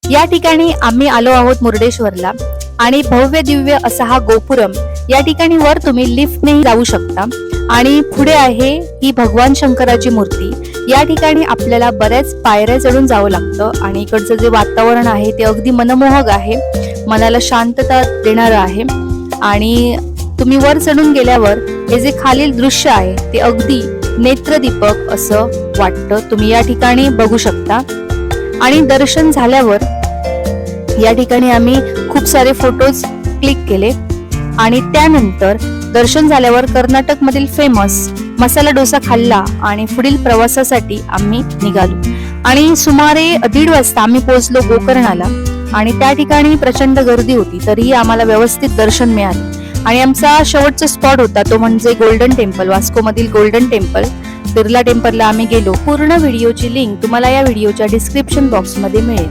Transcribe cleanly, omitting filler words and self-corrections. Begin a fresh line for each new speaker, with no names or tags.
या ठिकाणी आम्ही आलो आहोत मुर्डेश्वरला आणि भव्य दिव्य असा हा गोपुरम. या ठिकाणी वर तुम्ही लिफ्टने जाऊ शकता आणि पुढे आहे ही भगवान शंकराची मूर्ती. या ठिकाणी आपल्याला बऱ्याच पायऱ्या चढून जावं लागतं आणि इकडचं जे वातावरण आहे ते अगदी मनमोहक आहे, मनाला शांतता देणारं आहे. आणि तुम्ही वर चढून गेल्यावर हे जे खालील दृश्य आहे ते अगदी नेत्रदीपक असं वाटतं, तुम्ही या ठिकाणी बघू शकता. आणि दर्शन झाल्यावर या ठिकाणी आम्ही खूप सारे फोटोज क्लिक केले आणि त्यानंतर दर्शन झाल्यावर कर्नाटक मधील फेमस मसाला डोसा खाल्ला आणि पुढील प्रवासासाठी आम्ही निघालो. आणि सुमारे 1:30 वाजता आम्ही पोहोचलो गोकर्णाला आणि त्या ठिकाणी प्रचंड गर्दी होती, तरीही आम्हाला व्यवस्थित दर्शन मिळालं. आणि आमचा शेवटचा स्पॉट होता तो म्हणजे गोल्डन टेम्पल, वास्को मधील गोल्डन टेम्पल, बिर्ला टेम्पलला आम्ही गेलो. पूर्ण व्हिडिओची लिंक तुम्हाला या व्हिडिओच्या डिस्क्रिप्शन बॉक्स मध्ये मिळेल.